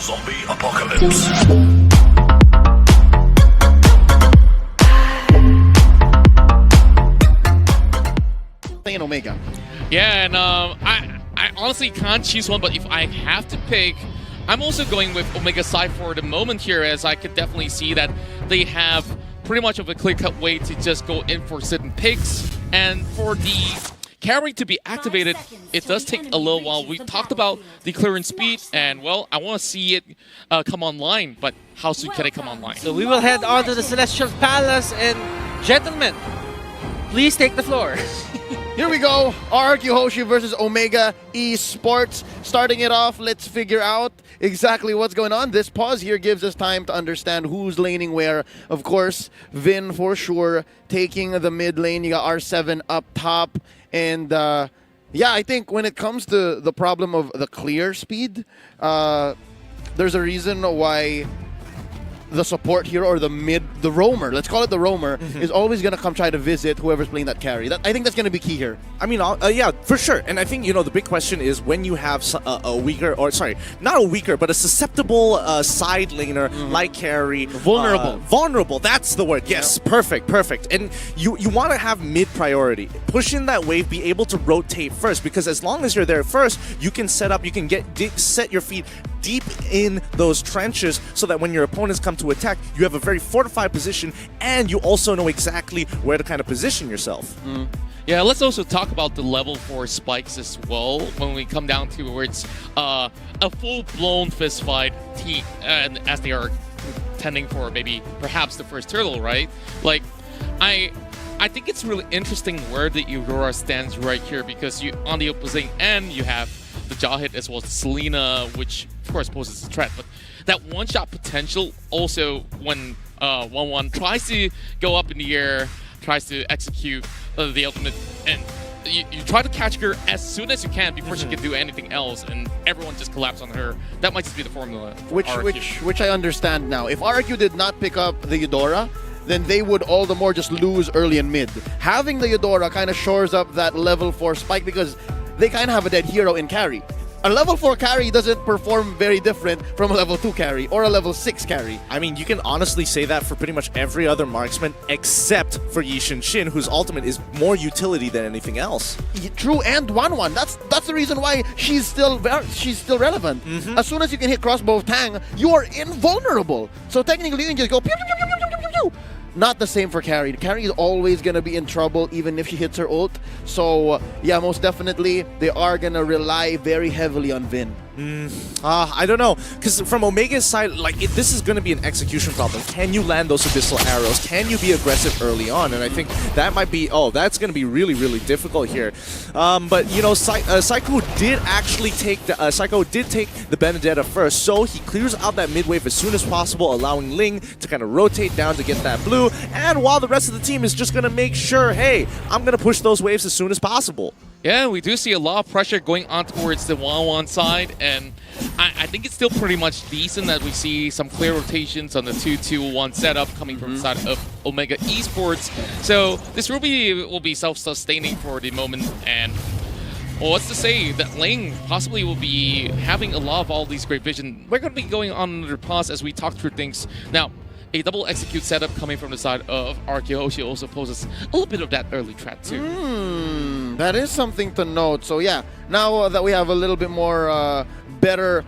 Zombie Apocalypse. In Omega. Yeah, and I honestly can't choose one, but if I have to pick, I'm also going with Omega side for the moment here, as I could definitely see that they have pretty much of a clear-cut way to just go in for certain picks, and for the carry to be activated, it does take a little while. We talked about the clearance speed, and well, I want to see it come online, but how soon can it come online? So we will head on to the Celestial Palace, and gentlemen, please take the floor. Here we go. RRQ Hoshi versus Omega Esports. Starting it off, let's figure out exactly what's going on. This pause here gives us time to understand who's laning where. Of course, Vin for sure taking the mid lane. You got R7 up top. And yeah, I think when it comes to the problem of the clear speed, there's a reason why the support here, or the roamer, let's call it the roamer, is always going to come try to visit whoever's playing that carry. I think that's going to be key here. I mean, yeah, for sure. And I think, the big question is when you have a weaker, or sorry, not a weaker, but a susceptible side laner like carry. Vulnerable. Vulnerable, that's the word. Yes, perfect. And you want to have mid priority. Push in that wave, be able to rotate first, because as long as you're there first, you can set up, you can set your feet deep in those trenches so that when your opponents come to attack, you have a very fortified position, and you also know exactly where to kind of position yourself. Yeah, let's also talk about the level 4 spikes as well when we come down to where it's a full-blown fist fight team, and as they are contending for maybe perhaps the first turtle, right? Like, I think it's really interesting where the Aurora stands right here, because you on the opposing end you have the Jahit as well as Selena, which of course poses a threat, but that one-shot potential also when 1-1 tries to go up in the air, tries to execute the ultimate, and you try to catch her as soon as you can before she can do anything else, and everyone just collapses on her. That might just be the formula. Which I understand now. If RRQ did not pick up the Eudora, then they would all the more just lose early and mid. Having the Eudora kind of shores up that level 4 spike, because they kind of have a dead hero in carry. A level 4 carry doesn't perform very different from a level 2 carry or a level 6 carry. I mean, you can honestly say that for pretty much every other marksman except for Yi Shin, whose ultimate is more utility than anything else. True, and 1-1. That's the reason why she's still relevant. As soon as you can hit crossbow Tang, you are invulnerable. So technically you can just go pew, pew, pew, pew, pew, pew, pew. Not the same for carry. Carry is always going to be in trouble even if she hits her ult. So yeah, most definitely they are going to rely very heavily on Vin. I don't know, because from Omega's side, like this is going to be an execution problem. Can you land those abyssal arrows? Can you be aggressive early on? And I think that might be, that's going to be really, really difficult here. But Psycho did actually take the Benedetta first, so he clears out that mid wave as soon as possible, allowing Ling to kind of rotate down to get that blue. And while the rest of the team is just going to make sure, hey, I'm going to push those waves as soon as possible. Yeah, we do see a lot of pressure going on towards the 1-1 side, and I think it's still pretty much decent that we see some clear rotations on the 2-2-1 setup coming from the side of Omega Esports. So this will be self-sustaining for the moment, and well, what's to say that Ling possibly will be having a lot of all these great vision. We're going to be going on another pause as we talk through things. Now, a double execute setup coming from the side of RRQ Hoshi also poses a little bit of that early threat too. That is something to note. So yeah, now that we have a little bit more better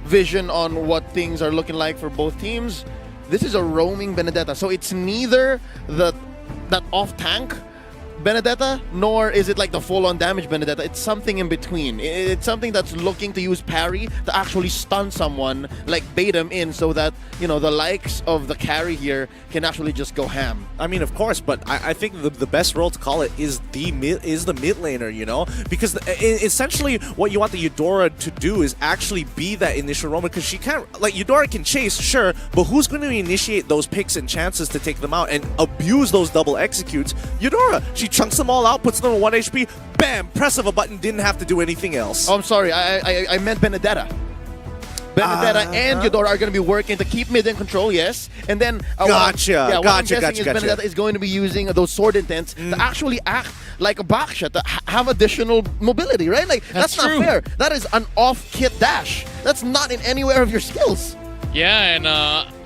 vision on what things are looking like for both teams, this is a roaming Benedetta. So it's neither that off-tank Benedetta, nor is it like the full-on damage Benedetta. It's something in between. It's something that's looking to use parry to actually stun someone, like bait them in, so that the likes of the carry here can actually just go ham. I mean, of course, but I think the best role to call it is the mid laner, because essentially what you want the Eudora to do is actually be that initial roamer, because she can't, like, Eudora can chase, sure, but who's going to initiate those picks and chances to take them out and abuse those double executes? Eudora. She chunks them all out, puts them on 1 HP, bam, press of a button, didn't have to do anything else. Oh, I'm sorry, I meant Benedetta. Benedetta and Eudora are going to be working to keep mid in control, yes. And then what I'm guessing is Benedetta is going to be using those sword intents to actually act like a backshot, to have additional mobility, right? Like, that's not true. fair. That is an off-kit dash. That's not in anywhere of your skills. Yeah, and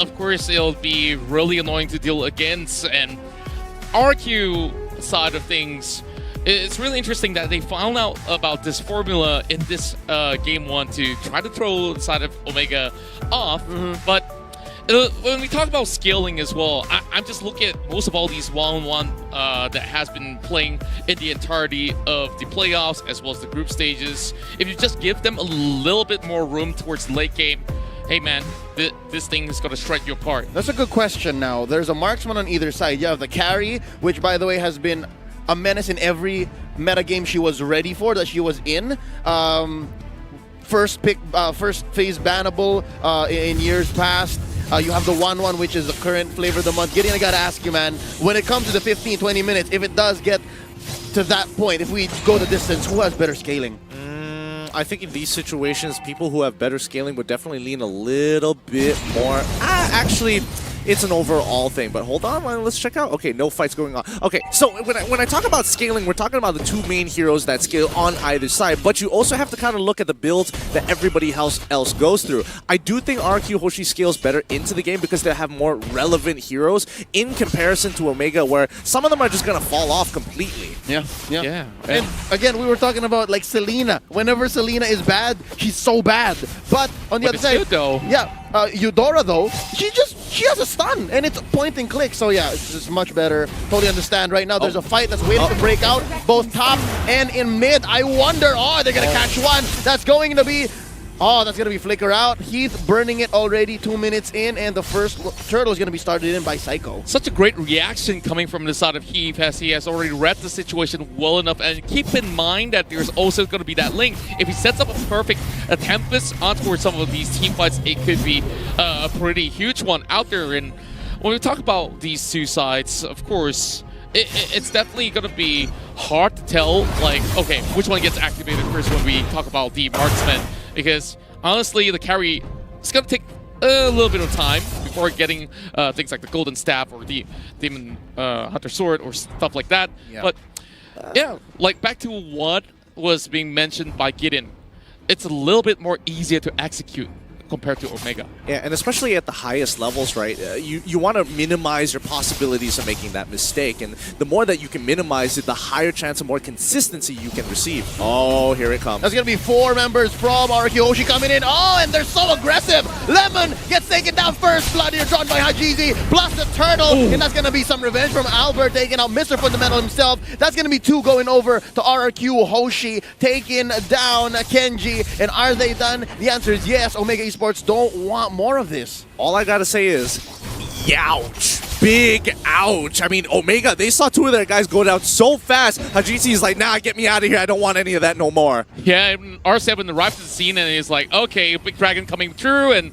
of course it'll be really annoying to deal against. And RRQ side of things, it's really interesting that they found out about this formula in this game one to try to throw the side of Omega off. But when we talk about scaling as well, I'm just looking at most of all these one-on-one that has been playing in the entirety of the playoffs as well as the group stages. If you just give them a little bit more room towards late game, hey man, this thing is going to strike you apart. That's a good question now. There's a marksman on either side. You have the carry, which by the way has been a menace in every meta game she was ready for, that she was in. First phase bannable in years past. You have the 1-1, which is the current flavor of the month. Gideon, I gotta ask you, man, when it comes to the 15-20 minutes, if it does get to that point, if we go the distance, who has better scaling? I think in these situations, people who have better scaling would definitely lean a little bit more. Actually, it's an overall thing, but hold on, let's check out. Okay, no fights going on. Okay, so when I talk about scaling, we're talking about the two main heroes that scale on either side, but you also have to kind of look at the builds that everybody else goes through. I do think RRQ Hoshi scales better into the game because they have more relevant heroes in comparison to Omega, where some of them are just going to fall off completely. Yeah. And again, we were talking about like Selena. Whenever Selena is bad, she's so bad. But on the other it's side, good though. Eudora though, she has a stun and it's point and click. So yeah, it's just much better. Totally understand. Right now, there's a fight that's waiting to break out, both top and in mid. I wonder, they're gonna catch one. That's going to be. That's going to be flicker out. Heath burning it already 2 minutes in, and the first turtle is going to be started in by Psycho. Such a great reaction coming from the side of Heath, as he has already read the situation well enough. And keep in mind that there's also going to be that link. If he sets up a perfect Tempest on towards some of these team fights, it could be a pretty huge one out there. And when we talk about these two sides, of course, it's definitely going to be hard to tell, like, okay, which one gets activated first when we talk about the marksman. Because honestly, the carry is going to take a little bit of time before getting things like the Golden Staff or the Demon Hunter Sword or stuff like that. Yeah. But yeah, like back to what was being mentioned by Gideon, it's a little bit more easier to execute compared to Omega. Yeah, and especially at the highest levels, right? You want to minimize your possibilities of making that mistake, and the more that you can minimize it, the higher chance of more consistency you can receive. Oh, here it comes. That's going to be 4 members from RRQ Hoshi coming in. And they're so aggressive. Lemon gets taken down first. Blood here drawn by Hajizi, plus the turtle. Ooh. And that's going to be some revenge from Albert, taking out Mr. Fundamental himself. That's going to be 2 going over to RRQ Hoshi, taking down Kenji. And are they done? The answer is yes. Omega Esports don't want more of this. All I gotta say is, youch. Big ouch. I mean, Omega, they saw 2 of their guys go down so fast. Hajizi's like, nah, get me out of here. I don't want any of that no more. Yeah, R7 arrived to the scene and he's like, okay, Big Dragon coming through, and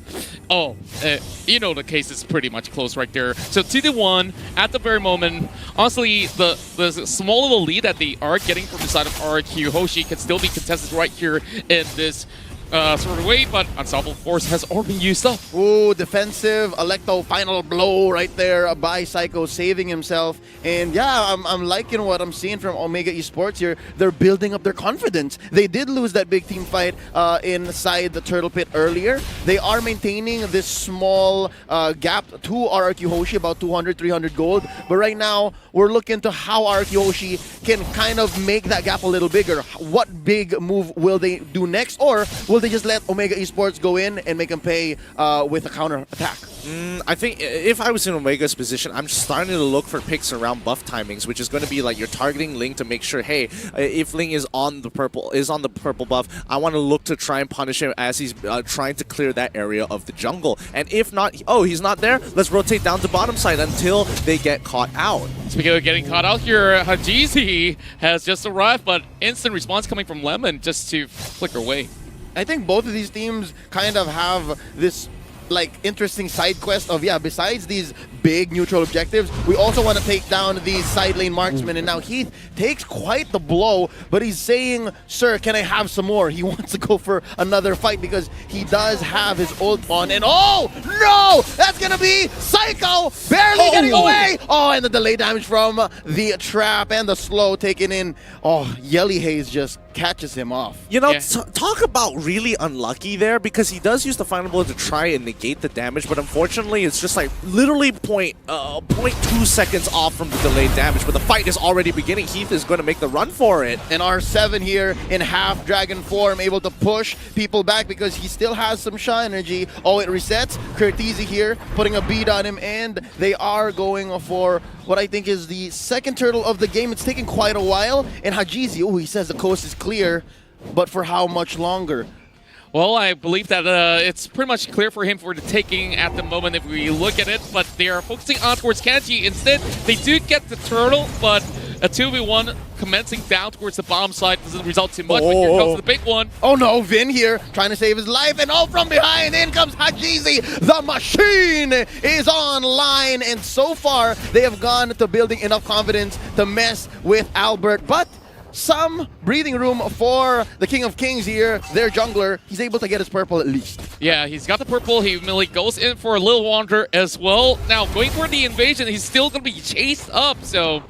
you know the case is pretty much close right there. So 2-1 at the very moment. Honestly, the small little lead that they are getting from the side of RRQ Hoshi can still be contested right here in this sort of way, but Unstoppable Force has already been used up. Ooh, defensive Electo final blow right there by Psycho, saving himself. And yeah, I'm liking what I'm seeing from Omega Esports here. They're building up their confidence. They did lose that big team fight inside the Turtle Pit earlier. They are maintaining this small gap to RRQ Hoshi, about 200, 300 gold. But right now, we're looking to how RRQ Hoshi can kind of make that gap a little bigger. What big move will they do next? Or will they just let Omega Esports go in and make them pay with a counter attack? I think if I was in Omega's position, I'm starting to look for picks around buff timings, which is going to be like you're targeting Ling to make sure, hey, if Ling is on the purple buff, I want to look to try and punish him as he's trying to clear that area of the jungle. And if not, he's not there, let's rotate down to bottom side until they get caught out. Speaking of getting caught out here, Hajizi has just arrived, but instant response coming from Lemon just to flicker away. I think both of these teams kind of have this like interesting side quest of, besides these big neutral objectives. We also want to take down these side lane marksmen. And now Heath takes quite the blow, but he's saying, sir, can I have some more? He wants to go for another fight because he does have his ult on. And oh, no! That's going to be Psycho barely getting away! Oh, and the delay damage from the trap and the slow taken in. Oh, Yelly Haze just catches him off. You know, Yeah. talk about really unlucky there, because he does use the final blow to try and negate the damage, but unfortunately it's just like literally 0.2 seconds off from the delayed damage, but the fight is already beginning. Heath is going to make the run for it. And R7 here in half dragon form, able to push people back because he still has some Sha energy. Oh, it resets. Curtizi here putting a beat on him, and they are going for what I think is the second turtle of the game. It's taking quite a while. And Hajizi, oh, he says the coast is clear, but for how much longer? Well, I believe that it's pretty much clear for him for the taking at the moment if we look at it, but they are focusing on towards Kanji. Instead, they do get the turtle, but a 2v1 commencing down towards the bottom side doesn't result too much, but here comes the big one. Oh no, Vin here trying to save his life, and oh, from behind, in comes Hajizi. The machine is online, and so far they have gone to building enough confidence to mess with Albert, but some breathing room for the King of Kings here, their jungler. He's able to get his purple at least. Yeah, he's got the purple. He immediately goes in for a little wander as well. Now, going for the invasion, he's still going to be chased up, so...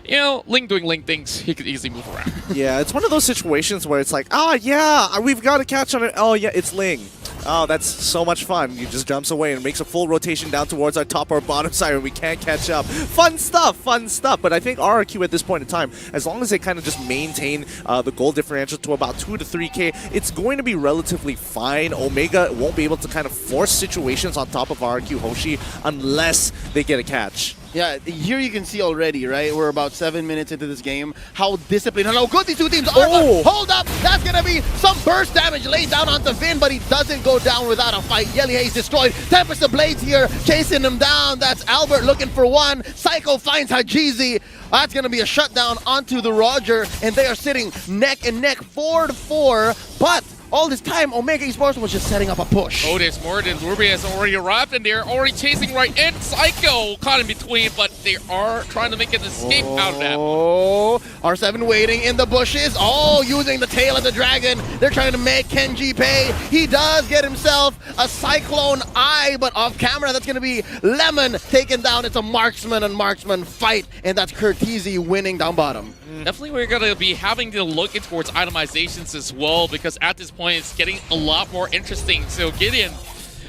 You know, Ling doing Ling things, he could easily move around. Yeah, it's one of those situations where it's like, ah, yeah, we've got to catch on it. Oh, yeah, it's Ling. Oh, that's so much fun. He just jumps away and makes a full rotation down towards our top or bottom side and we can't catch up. Fun stuff, fun stuff. But I think RRQ at this point in time, as long as they kind of just maintain the goal differential to about 2 to 3K, it's going to be relatively fine. Omega won't be able to kind of force situations on top of RRQ Hoshi unless they get a catch. Yeah, here you can see already, right? We're about 7 minutes into this game. How disciplined and how good these two teams are. Oh. Hold up! That's gonna be some burst damage laid down onto Vin, but he doesn't go down without a fight. Yelly Haze destroyed. Tempest of Blades here, chasing him down. That's Albert looking for one. Psycho finds Hajizi. That's gonna be a shutdown onto the Roger, and they are sitting neck and neck, 4-4. But all this time, Omega Esports was just setting up a push. Otis, Morden, Ruby has already arrived, and they're already chasing right in. Psycho caught in between, but they are trying to make an escape out of that. Oh, R7 waiting in the bushes. Oh, using the tail of the dragon. They're trying to make Kenji pay. He does get himself a Cyclone Eye, but off camera, that's going to be Lemon taken down. It's a marksman and marksman fight, and that's Curtizi winning down bottom. Definitely we're going to be having to look in towards itemizations as well, because at this point it's getting a lot more interesting. So Gideon,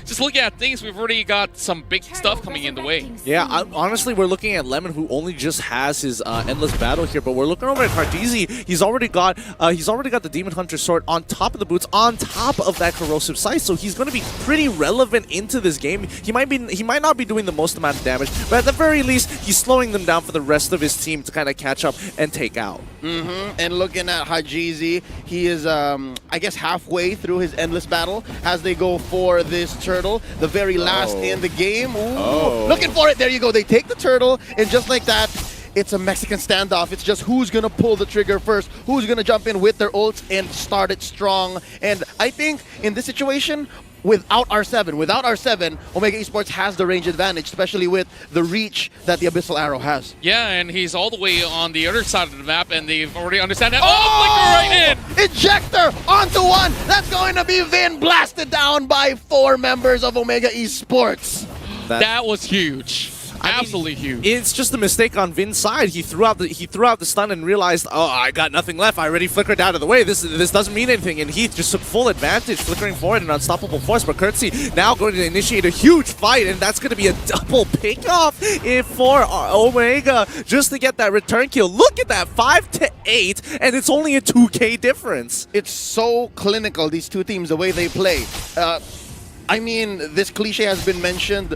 just looking at things, we've already got some big stuff coming in the way. Yeah, honestly, we're looking at Lemon, who only just has his endless battle here, but we're looking over at Cardizi. He's already got the Demon Hunter sword on top of the boots, on top of that corrosive sight, so he's going to be pretty relevant into this game. He might not be doing the most amount of damage, but at the very least, he's slowing them down for the rest of his team to kind of catch up and take out. And looking at Hajizi, he is, I guess, halfway through his endless battle as they go for this turtle, the very last in the game. Ooh. Looking for it. There you go. They take the turtle, and just like that, it's a Mexican standoff. It's just who's going to pull the trigger first, who's going to jump in with their ults and start it strong. And I think in this situation, without R7, Omega Esports has the range advantage, especially with the reach that the Abyssal Arrow has. Yeah, and he's all the way on the other side of the map, and they've already understand that. Oh, flicker right in! Ejector onto one! That's going to be Vin blasted down by 4 members of Omega Esports. That was huge. Absolutely huge. It's just a mistake on Vin's side. He threw out the stun and realized, oh, I got nothing left. I already flickered out of the way. This doesn't mean anything. And Heath just took full advantage, flickering forward an unstoppable force. But Curtsy now going to initiate a huge fight, and that's going to be a double pick-off for Omega just to get that return kill. Look at that, 5 to 8, and it's only a 2K difference. It's so clinical, these two teams, the way they play. I mean, this cliche has been mentioned.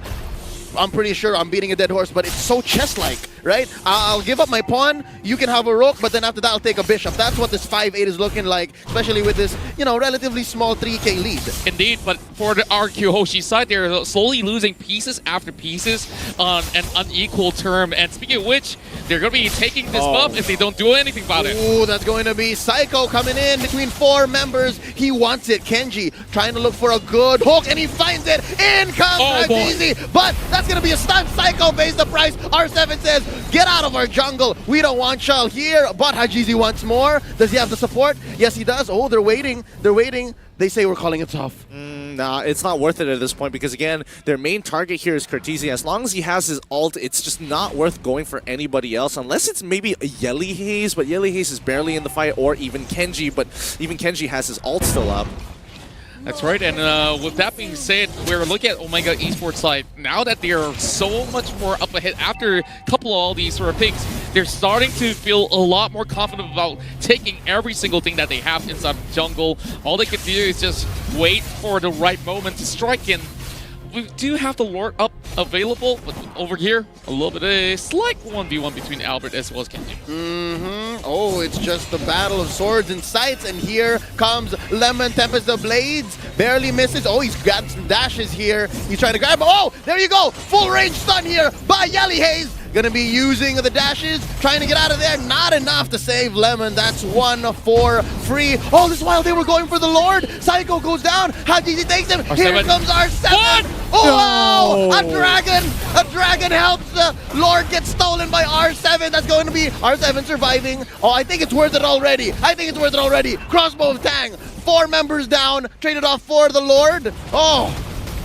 I'm pretty sure I'm beating a dead horse, but it's so chess-like. right? I'll give up my pawn, you can have a rook, but then after that I'll take a bishop. That's what this 5-8 is looking like, especially with this, relatively small 3k lead. Indeed, but for the RRQ Hoshi side, they're slowly losing pieces after pieces on an unequal term. And speaking of which, they're going to be taking this buff if they don't do anything about it. Ooh, that's going to be Psycho coming in between 4 members. He wants it. Kenji trying to look for a good hook, and he finds it. In comes Hajizi, but that's going to be a stun. Psycho pays the price. R7 says, get out of our jungle. We don't want y'all here, but Hajizi wants more. Does he have the support? Yes, he does. Oh, they're waiting. They're waiting. They say we're calling it tough. Nah, it's not worth it at this point because, again, their main target here is Cortese. As long as he has his ult, it's just not worth going for anybody else unless it's maybe a Yelly Haze, but Yelly Haze is barely in the fight, or even Kenji, but even Kenji has his ult still up. That's right, and with that being said, we're looking at Omega Esports side. Now that they are so much more up ahead after a couple of all these sort of picks, they're starting to feel a lot more confident about taking every single thing that they have inside the jungle. All they can do is just wait for the right moment to strike in. We do have the Lord up available, but over here, a little bit of a slight 1v1 between Albert as well as Kenji. Oh, it's just the battle of swords and sights, and here comes Lemon, Tempest of Blades, barely misses. Oh, he's got some dashes here. He's trying to grab, oh, there you go, full range stun here by Yelly Haze. Gonna be using the dashes, trying to get out of there. Not enough to save Lemon. That's 1 for free. Oh, this is while they were going for the Lord. Psycho goes down. Hajizi takes him. R7. Here comes R7. What? Oh, wow! A dragon helps the Lord get stolen by R7. That's going to be R7 surviving. Oh, I think it's worth it already. Crossbow of Tang. 4 members down. Traded off for the Lord. Oh.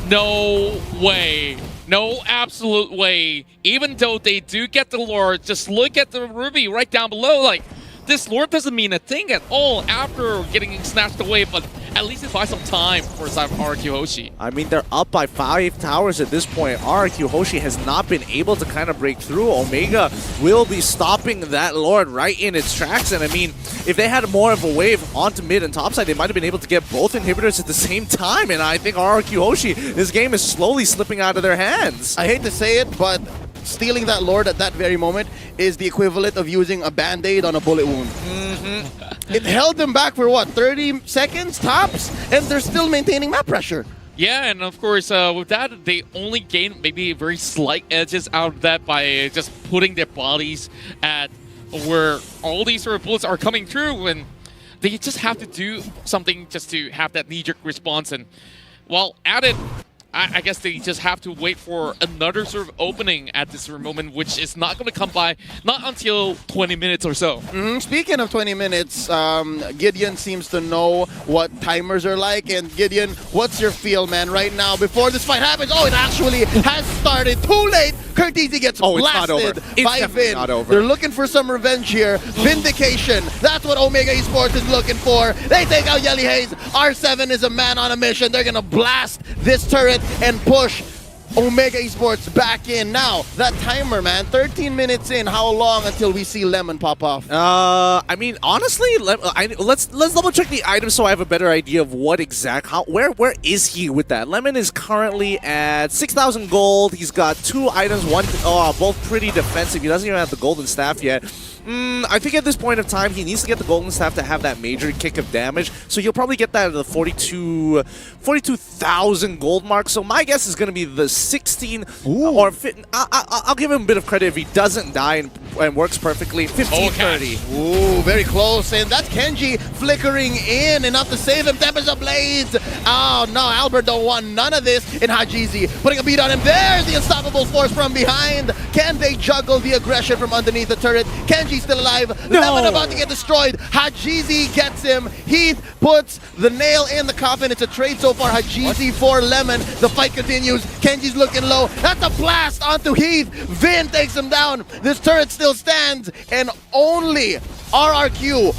No way. No absolute way. Even though they do get the Lord, just look at the Ruby right down below. Like, this Lord doesn't mean a thing at all after getting snatched away, but at least it buys some time for RRQ Hoshi. I mean, they're up by 5 towers at this point. RRQ Hoshi has not been able to kind of break through. Omega will be stopping that Lord right in its tracks. And I mean, if they had more of a wave onto mid and topside, they might have been able to get both inhibitors at the same time. And I think RRQ Hoshi, this game is slowly slipping out of their hands. I hate to say it, but stealing that Lord at that very moment is the equivalent of using a band-aid on a bullet wound. It held them back for what, 30 seconds tops? And they're still maintaining map pressure. Yeah, and of course, with that, they only gain maybe very slight edges out of that by just putting their bodies at where all these sort of bullets are coming through, and they just have to do something just to have that knee-jerk response. And while at it, I guess they just have to wait for another sort of opening at this moment, which is not going to come by, not until 20 minutes or so. Speaking of 20 minutes, Gideon seems to know what timers are like. And Gideon, what's your feel, man, right now before this fight happens? Oh, it actually has started. Too late. Cortese gets blasted by Vin. Not over. They're looking for some revenge here. Vindication. That's what Omega Esports is looking for. They take out Yelly Haze. R7 is a man on a mission. They're going to blast this turret and push Omega Esports back in. Now, that timer, man, 13 minutes in. How long until we see Lemon pop off? I mean, honestly, let's double check the items so I have a better idea of what where is he with that. Lemon is currently at 6,000 gold. He's got 2 items, both pretty defensive. He doesn't even have the golden staff yet. I think at this point of time, he needs to get the golden staff to have that major kick of damage. So he'll probably get that at the 42,000 gold mark. So my guess is going to be the 16 or I'll give him a bit of credit if he doesn't die and works perfectly. 1530. Ooh, very close. And that's Kenji flickering in. Enough to save him. Tempest of Blades. Oh, no. Albert don't want none of this. And Hajizi putting a beat on him. There's the unstoppable force from behind. Can they juggle the aggression from underneath the turret? Kenji's still alive. No. Lemon about to get destroyed. Hajizi gets him. Heath puts the nail in the coffin. It's a trade so far. Hajizi for Lemon. The fight continues. Kenji's looking low. That's a blast onto Heath. Vin takes him down. This turret still stands. And only RRQ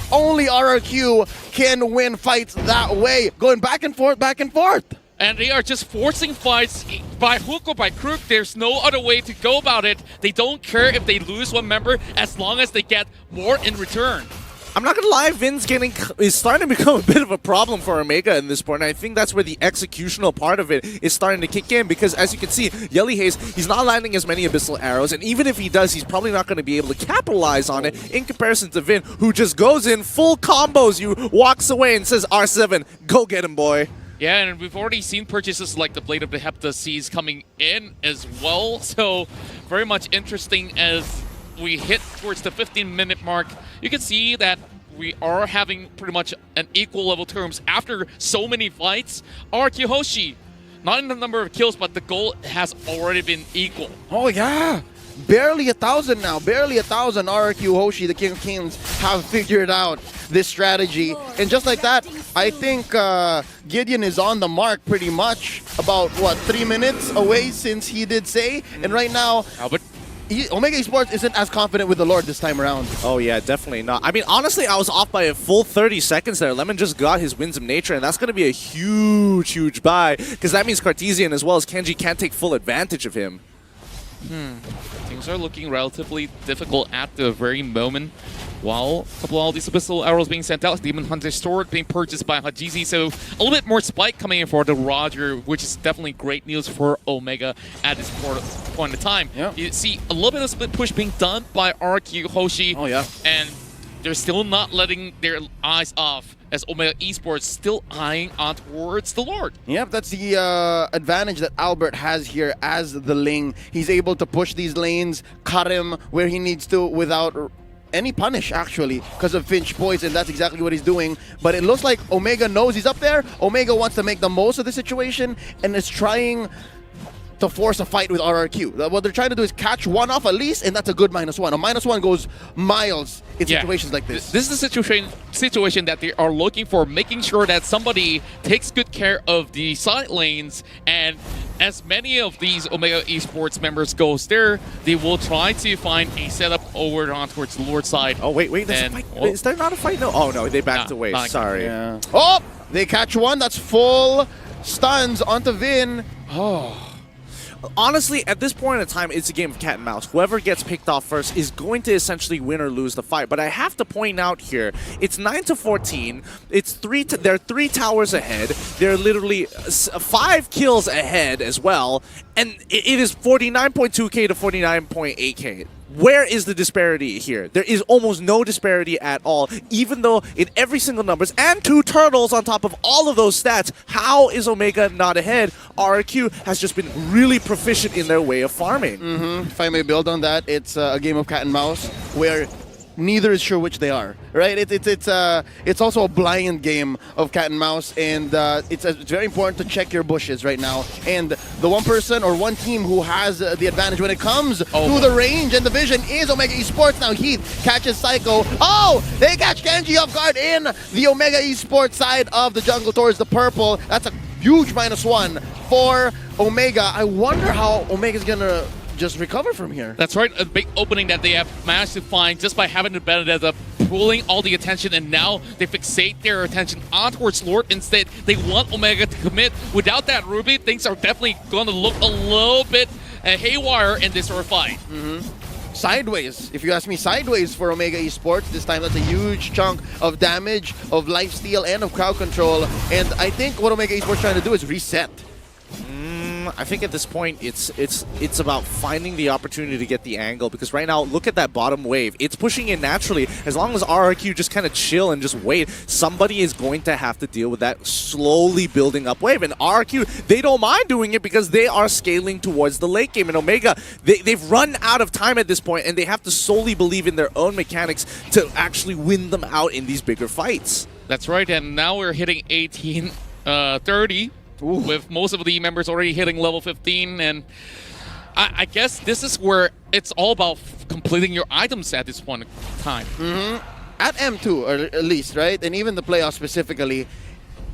can win fights that way. Going back and forth, back and forth. And they are just forcing fights by hook or by crook. There's no other way to go about it. They don't care if they lose one member as long as they get more in return. I'm not gonna lie, Vin's is starting to become a bit of a problem for Omega in this point. And I think that's where the executional part of it is starting to kick in, because as you can see, Yelly Haze, he's not landing as many Abyssal Arrows, and even if he does, he's probably not going to be able to capitalize on it in comparison to Vin, who just goes in, full combos you, walks away and says, R7, go get him, boy. Yeah, and we've already seen purchases like the Blade of the Heptaseas coming in as well, so very much interesting as we hit towards the 15-minute mark. You can see that we are having pretty much an equal level terms after so many fights. RRQ Hoshi, not in the number of kills, but the goal has already been equal. Oh, yeah. Barely 1,000 now. Barely 1,000. RRQ Hoshi, the King of Kings, have figured out this strategy. And just like that, I think Gideon is on the mark pretty much. About, what, 3 minutes away since he did say. And right now, Albert. Omega Esports isn't as confident with the Lord this time around. Oh yeah, definitely not. I mean, honestly, I was off by a full 30 seconds there. Lemon just got his Winds of Nature, and that's going to be a huge, huge buy, because that means Cartesian as well as Kenji can't take full advantage of him. Things are looking relatively difficult at the very moment. While a couple of all these Abyssal Arrows being sent out, Demon Hunter Sword being purchased by Hajizi, so a little bit more spike coming in for the Roger, which is definitely great news for Omega at this point in time. Yeah. You see a little bit of split push being done by RRQ Hoshi, Oh, yeah. and they're still not letting their eyes off as Omega Esports still eyeing on towards the Lord. Yep, that's the advantage that Albert has here as the Ling. He's able to push these lanes, cut him where he needs to without any punish, actually, because of Finch Poison. That's exactly what he's doing. But it looks like Omega knows he's up there. Omega wants to make the most of the situation and is trying to force a fight with RRQ. What they're trying to do is catch one off at least, and that's a good -1. A -1 goes miles in situations like this. This is the situation that they are looking for, making sure that somebody takes good care of the side lanes, and as many of these Omega Esports members goes there, they will try to find a setup over on towards the Lord side. Oh, wait, there's a fight. Wait, is there not a fight? No. Oh, no, they backed away. Sorry. Yeah. Oh, they catch one. That's full stuns onto Vin. Oh. Honestly, at this point in time, it's a game of cat and mouse. Whoever gets picked off first is going to essentially win or lose the fight. But I have to point out here, it's 9-14. It's they're 3 towers ahead. They're literally 5 kills ahead as well. And it is 49.2k to 49.8k. Where is the disparity here? There is almost no disparity at all, even though in every single numbers and 2 turtles on top of all of those stats, how is Omega not ahead? RRQ has just been really proficient in their way of farming. If I may build on that, it's a game of cat and mouse where neither is sure which they are, right? It's also a blind game of cat and mouse, and it's very important to check your bushes right now. And the one person or one team who has the advantage when it comes to the range and the vision is Omega Esports. Now Heath catches Psycho. Oh, they catch Kenji off guard in the Omega Esports side of the jungle towards the purple. That's a huge -1 for Omega. I wonder how Omega's gonna just recover from here. That's right, a big opening that they have managed to find just by having the Benedetta pulling all the attention, and now they fixate their attention on towards Lord. Instead, they want Omega to commit. Without that Ruby, things are definitely going to look a little bit haywire in this sort of fight. Sideways, if you ask me, sideways for Omega Esports. This time, that's a huge chunk of damage, of lifesteal, and of crowd control. And I think what Omega Esports trying to do is reset. I think at this point, it's about finding the opportunity to get the angle, because right now, look at that bottom wave. It's pushing in naturally. As long as RRQ just kind of chill and just wait, somebody is going to have to deal with that slowly building up wave. And RRQ, they don't mind doing it because they are scaling towards the late game. And Omega, they've run out of time at this point, and they have to solely believe in their own mechanics to actually win them out in these bigger fights. That's right, and now we're hitting 18-30. With most of the members already hitting level 15, and I guess this is where it's all about completing your items at this point in time. At M2, or at least, right? And even the playoffs specifically,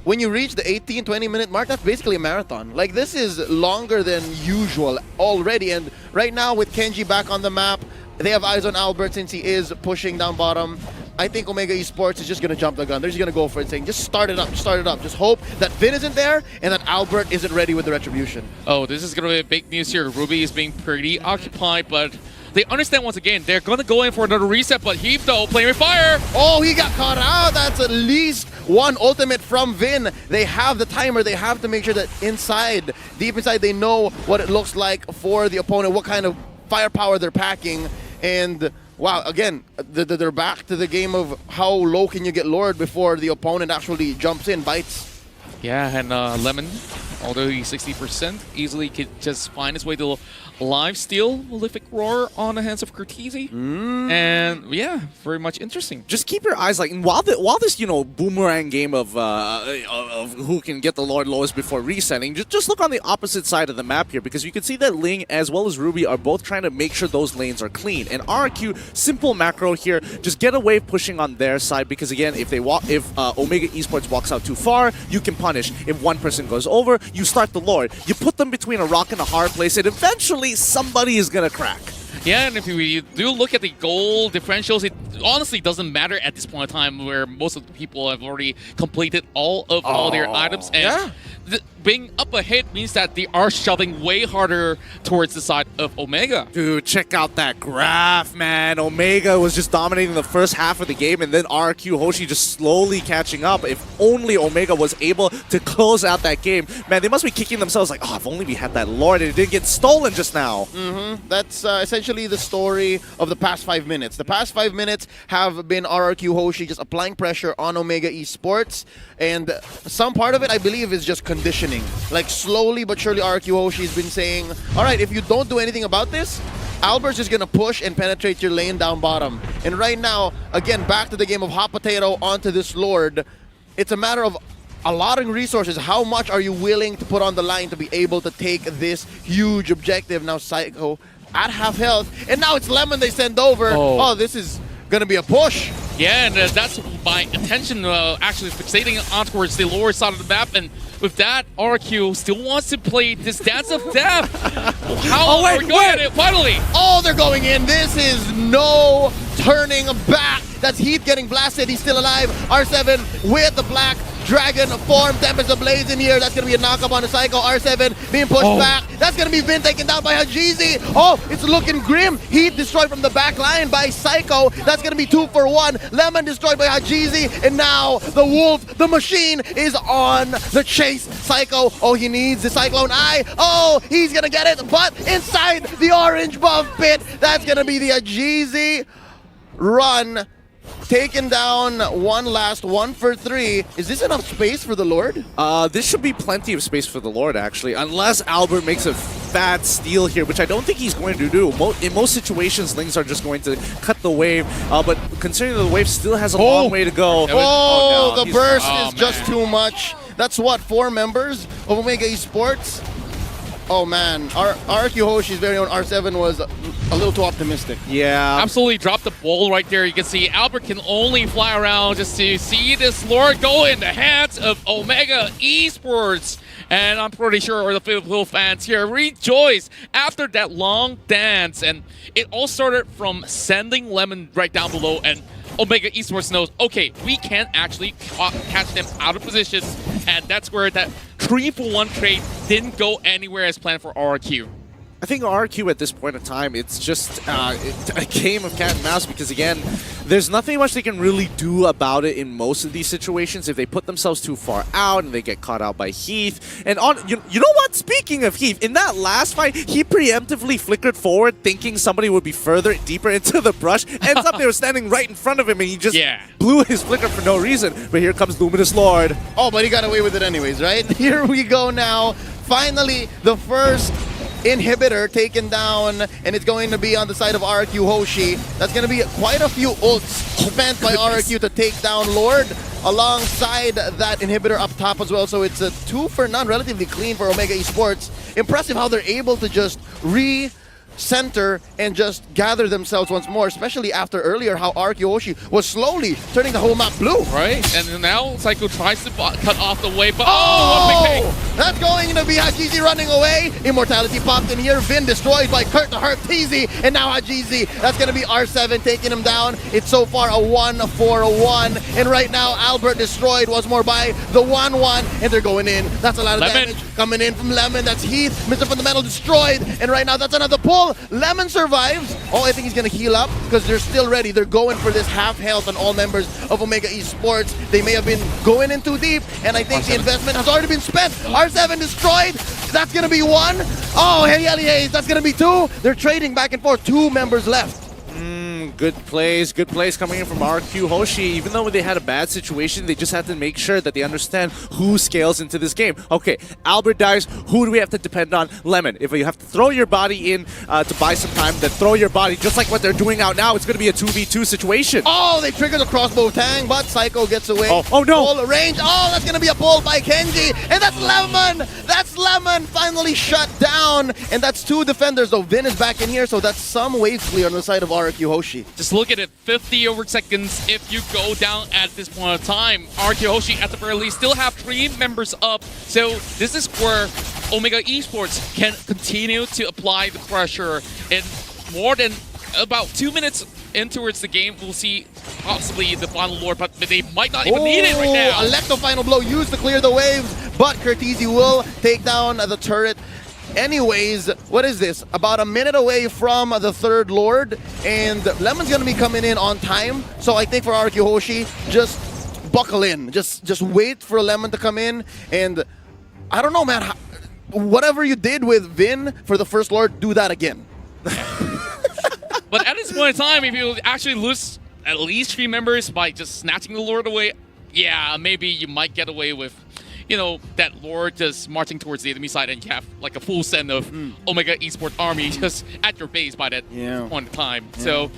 when you reach the 18-20 minute mark, that's basically a marathon. Like, this is longer than usual already, and right now with Kenji back on the map, they have eyes on Albert since he is pushing down bottom. I think Omega Esports is just going to jump the gun. They're just going to go for it, saying, just start it up, start it up. Just hope that Vin isn't there and that Albert isn't ready with the retribution. Oh, this is going to be big news here. Ruby is being pretty occupied, but they understand once again they're going to go in for another reset, but Heap though playing with fire. Oh, he got caught out. That's at least one ultimate from Vin. They have the timer. They have to make sure that inside, deep inside, they know what it looks like for the opponent, what kind of firepower they're packing. And wow, again, they're back to the game of how low can you get lured before the opponent actually jumps in, bites. Yeah, and Lemon, although he's 60%, easily could just find his way to live steal Malefic Roar on the hands of Cortese. And yeah, very much interesting. Just keep your eyes like while this boomerang game of who can get the Lord lowest before resetting. Just look on the opposite side of the map here, because you can see that Ling as well as Ruby are both trying to make sure those lanes are clean. And RRQ, simple macro here, just get a wave pushing on their side, because again, if Omega Esports walks out too far, you can punish. If one person goes over, you start the Lord. You put them between a rock and a hard place, and eventually somebody is gonna crack. Yeah, and if you do look at the goal differentials, it honestly doesn't matter at this point in time, where most of the people have already completed all their items. And being up ahead means that they are shoving way harder towards the side of Omega. Dude, check out that graph, man. Omega was just dominating the first half of the game, and then RRQ Hoshi just slowly catching up. If only Omega was able to close out that game. Man, they must be kicking themselves like, oh, if only we had that Lord and it didn't get stolen just now. That's essentially the story of the past 5 minutes. The past 5 minutes have been RRQ Hoshi just applying pressure on Omega Esports, and some part of it, I believe, is just conditioning. Like, slowly but surely, RRQ Hoshi has been saying, all right, if you don't do anything about this, Albert's just going to push and penetrate your lane down bottom. And right now, again, back to the game of hot potato onto this Lord. It's a matter of allotting resources. How much are you willing to put on the line to be able to take this huge objective? Now Psycho at half health, and now it's Lemon they send over. Oh, this is going to be a push. Yeah, and that's my attention actually fixating on towards the lower side of the map, and with that, RQ still wants to play this Dance of Death. How are we going at it finally? Oh, they're going in. This is no turning back. That's Heath getting blasted. He's still alive. R7 with the black dragon form. Tempest Ablaze in here. That's going to be a knock-up on the Psycho. R7 being pushed back. That's going to be Vin taken down by Hajizi. Oh, it's looking grim. Heath destroyed from the back line by Psycho. That's going to be 2 for 1. Lemon destroyed by Hajizi. And now the Wolf, the machine, is on the chase. Psycho, oh, he needs the Cyclone Eye. Oh, he's going to get it. But inside the orange buff pit, that's going to be the Hajizi run. Taken down one last 1 for 3. Is this enough space for the Lord? This should be plenty of space for the Lord, actually, unless Albert makes a fat steal here, which I don't think he's going to do. In most situations, Lings are just going to cut the wave, but considering the wave still has a long way to go. Oh, no, the burst is just too much. That's what, 4 members of Omega Esports? Oh man, RRQ Hoshi's very own R7 was a little too optimistic. Yeah. Absolutely dropped the ball right there. You can see Albert can only fly around just to see this Lord go in the hands of Omega Esports. And I'm pretty sure the Filipino fans here rejoice after that long dance. And it all started from sending Lemon right down below, and Omega Esports knows, okay, we can actually catch them out of position, and that's where that 3-for-1 trade didn't go anywhere as planned for RRQ. I think RRQ at this point in time, it's just a game of cat and mouse, because again, there's nothing much they can really do about it in most of these situations if they put themselves too far out and they get caught out by Heath. And you know what? Speaking of Heath, in that last fight, he preemptively flickered forward thinking somebody would be further, deeper into the brush. Ends up they were standing right in front of him and he just blew his flicker for no reason. But here comes Luminous Lord. Oh, but he got away with it anyways, right? Here we go now. Finally, the first inhibitor taken down, and it's going to be on the side of RRQ Hoshi. That's going to be quite a few ults spent by RRQ to take down Lord alongside that inhibitor up top as well. So it's a 2 for none, relatively clean for Omega Esports. Impressive how they're able to just center and just gather themselves once more, especially after earlier how RRQ Hoshi was slowly turning the whole map blue. Right, and now Psycho tries to cut off the wave, but one big That's going to be Hajizi running away. Immortality popped in here. Vin destroyed by Kurt to hurt Teasy. And now Hajizi. That's going to be R7 taking him down. It's so far a 1-4-1. And right now, Albert destroyed once more by the 1-1. And they're going in. That's a lot of Lemon. damage coming in from Lemon. That's Heath. Mr. Fundamental destroyed. And right now, that's another pull. Lemon survives. Oh, I think he's going to heal up because they're still ready. They're going for this half health on all members of Omega Esports. They may have been going in too deep. And I think the investment has already been spent. R7 destroyed. That's going to be 1. Oh, hey, Hayes. That's going to be 2. They're trading back and forth. 2 members left. Good plays coming in from RRQ Hoshi. Even though they had a bad situation, they just had to make sure that they understand who scales into this game. Okay, Albert dies. Who do we have to depend on? Lemon. If you have to throw your body in to buy some time, then throw your body. Just like what they're doing out now, it's going to be a 2v2 situation. Oh, they trigger the crossbow tang, but Psycho gets away. Oh no. Full range. Oh, that's going to be a pull by Kenji. And that's Lemon. That's Lemon finally shut down. And that's 2 defenders, though. Vin is back in here, so that's some wave clear on the side of RRQ Hoshi. Just look at it, 50 over seconds if you go down at this point in time. RRQ Hoshi, at the very least, still have 3 members up. So this is where Omega Esports can continue to apply the pressure. And more than about 2 minutes in towards the game, we'll see possibly the final lord, but they might not even need it right now. Electro final blow used to clear the waves, but Curtizi will take down the turret. Anyways, what is this? About a minute away from the 3rd Lord, and Lemon's going to be coming in on time. So I think for RRQ Hoshi, just buckle in. Just wait for Lemon to come in. And I don't know, man. Whatever you did with Vin for the 1st Lord, do that again. But at this point in time, if you actually lose at least 3 members by just snatching the Lord away, yeah, maybe you might get away with, you know, that Lord just marching towards the enemy side and you have like a full send of Omega Esports army just at your base by that point in time. Yeah. So,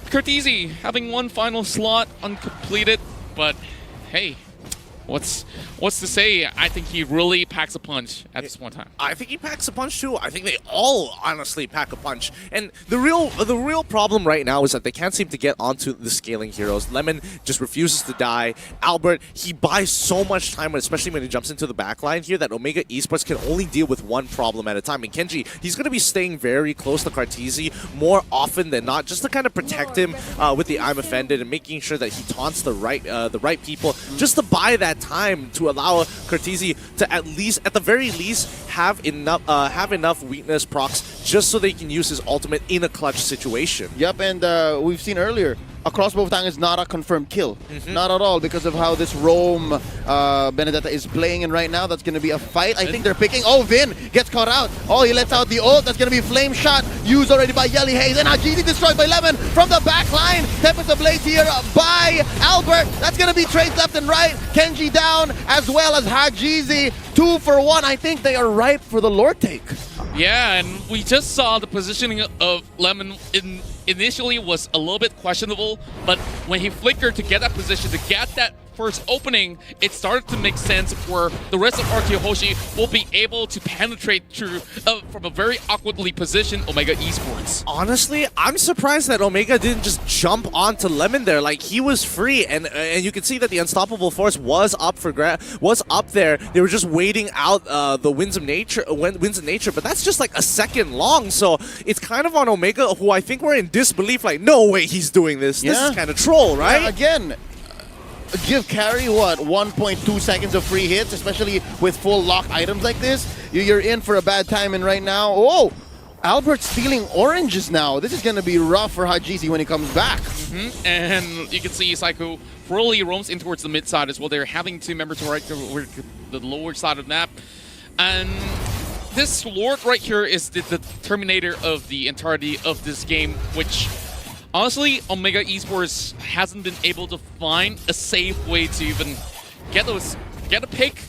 Curtizi having 1 final slot uncompleted, but hey, what's to say? I think he really packs a punch at this point in time. I think he packs a punch too. I think they all honestly pack a punch. And the real problem right now is that they can't seem to get onto the scaling heroes. Lemon just refuses to die. Albert, he buys so much time, especially when he jumps into the backline here, that Omega Esports can only deal with 1 problem at a time. And Kenji, he's going to be staying very close to Curtizi more often than not, just to kind of protect him with the I'm Offended and making sure that he taunts the right people, just to buy that time to allow Curtizi to at the very least have enough weakness procs just so they can use his ultimate in a clutch situation. Yep, and we've seen earlier, a crossbow tang is not a confirmed kill. Not at all, because of how this Rome Benedetta is playing in right now. That's going to be a fight. I think they're picking. Oh, Vin gets caught out. Oh, he lets out the ult. That's going to be flame shot used already by Yelly Hayes. And Hajizi destroyed by Lemon from the back line. Tempest of Blades here by Albert. That's going to be trades left and right. Kenji down, as well as Hajizi. 2 for 1. I think they are ripe for the Lord take. Yeah, and we just saw the positioning of Lemon initially was a little bit questionable, but when he flickered to get that position, to get that first opening, it started to make sense where the rest of RRQ Hoshi will be able to penetrate through from a very awkwardly positioned Omega Esports. Honestly, I'm surprised that Omega didn't just jump onto Lemon there. Like, he was free, and you can see that the Unstoppable Force was up there. They were just waiting out the Winds of Nature, but that's just like a second long. So it's kind of on Omega, who I think were in disbelief. Like, no way he's doing this. This is kind of troll, right? Yeah, again. Give carry, what, 1.2 seconds of free hits, especially with full lock items like this. You're in for a bad time, and right now, oh, Albert's stealing oranges now. This is going to be rough for Hajizi when he comes back. And you can see Psycho really roams in towards the mid side as well. They're having 2 members right to the lower side of the map. And this Lord right here is the terminator of the entirety of this game, which honestly, Omega Esports hasn't been able to find a safe way to even get a pick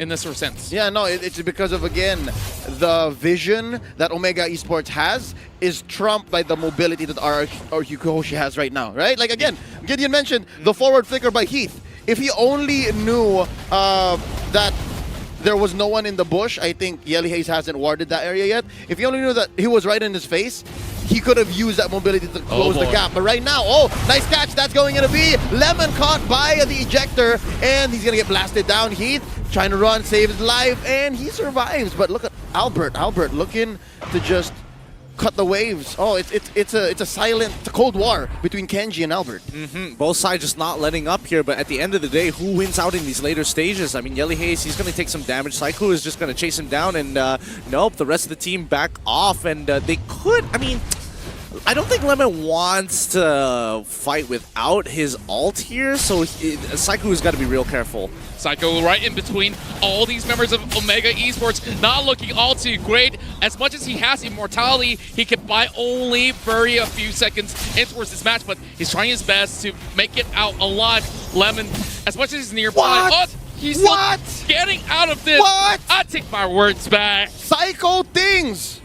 in this sort of sense. Yeah, no, it's because of, again, the vision that Omega Esports has is trumped by the mobility that RRQ Hoshi has right now, right? Like, again, Gideon mentioned the forward flicker by Heath. If he only knew that there was no one in the bush, I think Yelly Hayes hasn't warded that area yet. If he only knew that he was right in his face, he could have used that mobility to close the gap. But right now, oh, nice catch. That's going to be Lemon caught by the ejector, and he's going to get blasted down. Heath trying to run, save his life, and he survives. But look at Albert. Albert looking to just cut the waves. Oh, it's a silent, it's a cold war between Kenji and Albert. Both sides just not letting up here, but at the end of the day, who wins out in these later stages? I mean, Yelly Hayes, he's going to take some damage. Psycho is just going to chase him down, and nope, the rest of the team back off, and they could, I mean, I don't think Lemon wants to fight without his ult here, so Psycho has got to be real careful. Psycho right in between all these members of Omega Esports, not looking all too great. As much as he has immortality, he can buy only very a few seconds in towards this match, but he's trying his best to make it out alive. Lemon, as much as he's nearby, What? he's What? still getting out of this. What? I take my words back. Psycho things!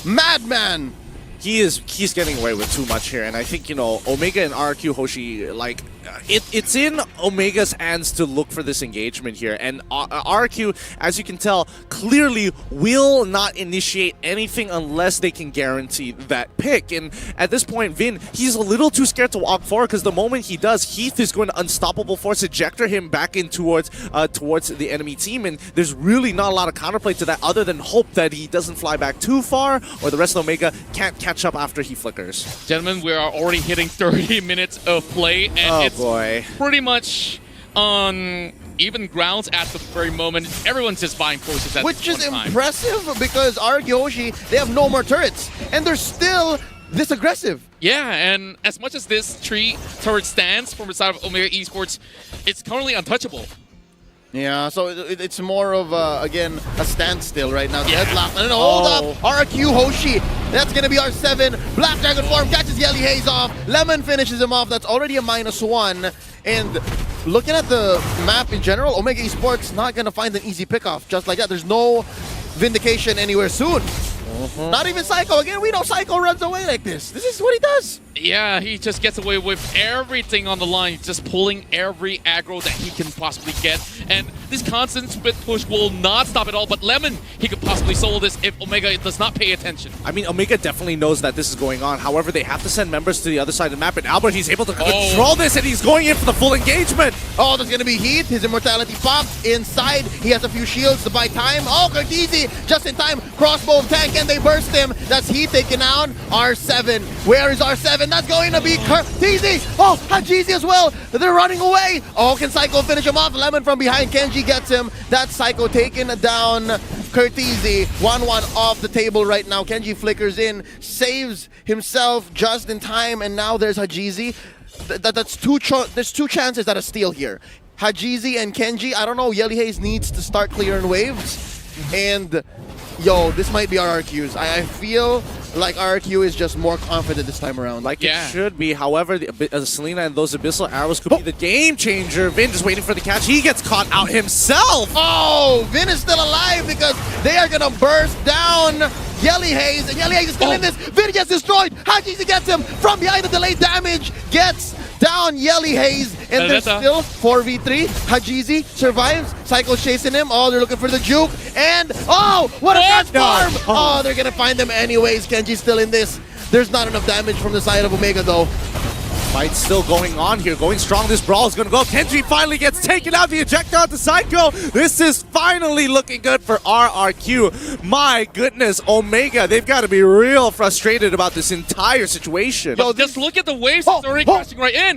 Madman! He's getting away with too much here, and I think, you know, Omega and RRQ Hoshi, like, it's in Omega's hands to look for this engagement here, and RRQ, as you can tell, clearly will not initiate anything unless they can guarantee that pick. And at this point, Vin, he's a little too scared to walk forward, because the moment he does, Heath is going to unstoppable force ejector him back in towards the enemy team, and there's really not a lot of counterplay to that other than hope that he doesn't fly back too far, or the rest of Omega can't catch up after he flickers. Gentlemen, we are already hitting 30 minutes of play, and it's pretty much on even grounds at the very moment. Everyone's just buying forces at Which is this one time. impressive because RRQ Hoshi, they have no more turrets, and they're still this aggressive. Yeah, and as much as this turret stands from the side of Omega Esports, it's currently untouchable. Yeah, so it's more of, again, a standstill right now. Yeah. Deadlock. No, hold up. RRQ Hoshi. That's going to be our 7. Black Dragon form catches Yelly Hayes off. Lemon finishes him off. That's already a -1. And looking at the map in general, Omega Esports not going to find an easy pickoff just like that. There's no Vindication anywhere soon. Not even Psycho. Again, we know Psycho runs away like this. This is what he does. Yeah, he just gets away with everything on the line, just pulling every aggro that he can possibly get. And this constant split push will not stop at all, but Lemon, he could possibly solo this if Omega does not pay attention. I mean, Omega definitely knows that this is going on. However, they have to send members to the other side of the map, and Albert, he's able to control this, and he's going in for the full engagement. Oh, there's going to be Heath. His immortality pops inside. He has a few shields to buy time. Oh, Carteezy, just in time. Crossbow tank, and they burst him. That's Heath taken out. R7. Where is R7? That's going to be Carteezy. Oh, Hajizi as well. They're running away. Oh, can Psycho finish him off? Lemon from behind. Kenji gets him. That's Psycho taking down Carteezy. 1-1 off the table right now. Kenji flickers in, saves himself just in time, and now there's Hajizi. There's two chances at a steal here. Hajizi and Kenji. I don't know. Yelly Hayes needs to start clearing waves. And yo, this might be RRQ's. I feel like RRQ is just more confident this time around. Like it should be. However, Selena and those Abyssal Arrows could be the game changer. Vin just waiting for the catch. He gets caught out himself. Oh, Vin is still alive because they are going to burst down Yelly Hayes. And Yelly Hayes is still in this. Vin gets destroyed. Hajizi gets him from behind. The delayed damage gets down Yelly Hayes. And there's still 4v3. Hajizi survives. Psycho's chasing him. Oh, they're looking for the juke. And, oh, what a transform! Oh, they're going to find them anyways. Kenji's still in this. There's not enough damage from the side of Omega, though. Fight's still going on here. Going strong. This brawl is going to go. Kenji finally gets taken out. The ejector onto Psycho. This is finally looking good for RRQ. My goodness, Omega, they've got to be real frustrated about this entire situation. Yo, just look at the waves that's already crashing right in.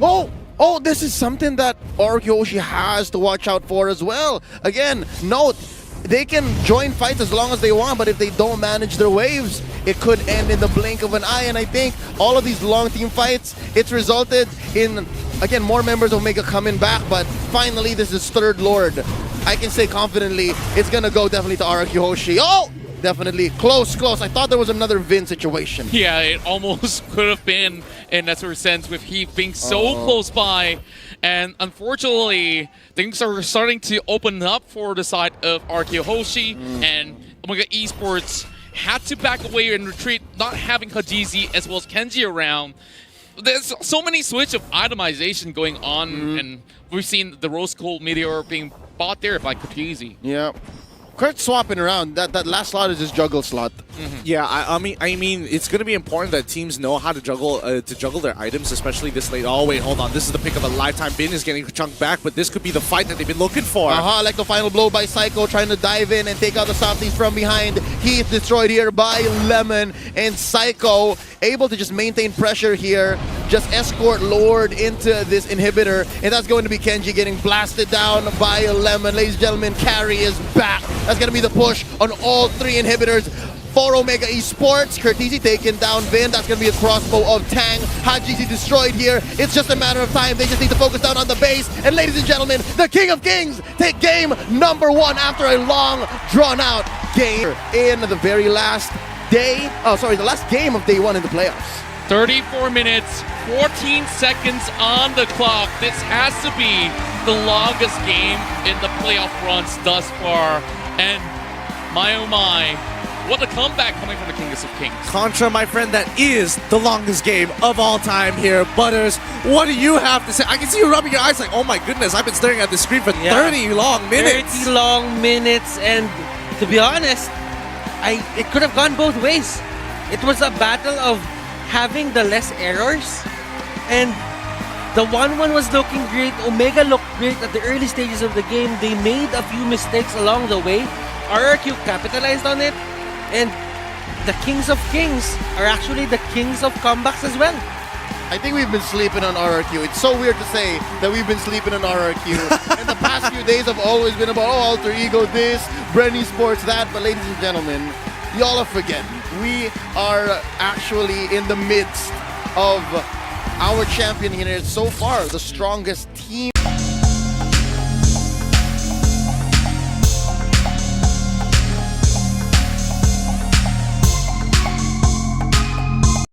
Oh, this is something that RRQ Hoshi has to watch out for as well. Again, note, they can join fights as long as they want, but if they don't manage their waves, it could end in the blink of an eye. And I think all of these long team fights, it's resulted in, again, more members of Omega coming back, but finally this is third Lord. I can say confidently, it's gonna go definitely to RRQ Hoshi. Oh! Definitely close. I thought there was another Vin situation. Yeah, it almost could have been in that sort of sense with Heath being so close by. And unfortunately, things are starting to open up for the side of RRQ Hoshi. And Omega Esports had to back away and retreat, not having Hajizi as well as Kenji around. There's so many switch of itemization going on. And we've seen the Rose Gold Meteor being bought there by Carteezy. Yeah. Kurt's swapping around. That last slot is his juggle slot. Yeah, I mean, it's going to be important that teams know how to juggle their items, especially this late. Oh wait, hold on. This is the pick of a lifetime. Bin is getting chunked back, but this could be the fight that they've been looking for. Like the final blow by Psycho, trying to dive in and take out the softies from behind. Heath destroyed here by Lemon, and Psycho able to just maintain pressure here, just escort Lord into this inhibitor, and that's going to be Kenji getting blasted down by Lemon. Ladies and gentlemen, carry is back. That's going to be the push on all 3 inhibitors for Omega Esports. Curtisi taken down Vin. That's going to be a crossbow of Tang. Hajizi destroyed here. It's just a matter of time. They just need to focus down on the base. And ladies and gentlemen, the King of Kings take game number 1 after a long, drawn-out game in the very last day. Oh, sorry, the last game of day 1 in the playoffs. 34 minutes, 14 seconds on the clock. This has to be the longest game in the playoff runs thus far. And my oh my, what a comeback coming from the Kings of Kings. Contra, my friend, that is the longest game of all time here. Butters, what do you have to say? I can see you rubbing your eyes like, oh my goodness, I've been staring at the screen for 30 long minutes. 30 long minutes, and to be honest, it could have gone both ways. It was a battle of having the less errors, and the 1-1 was looking great. Omega looked great at the early stages of the game. They made a few mistakes along the way. RRQ capitalized on it, and the Kings of Kings are actually the kings of comebacks as well. I think we've been sleeping on RRQ. It's so weird to say that we've been sleeping on RRQ. And the past few days have always been about, oh, Alter Ego this, Brenny Sports that. But ladies and gentlemen, y'all are forgetting. We are actually in the midst of our champion here. So far, the strongest team.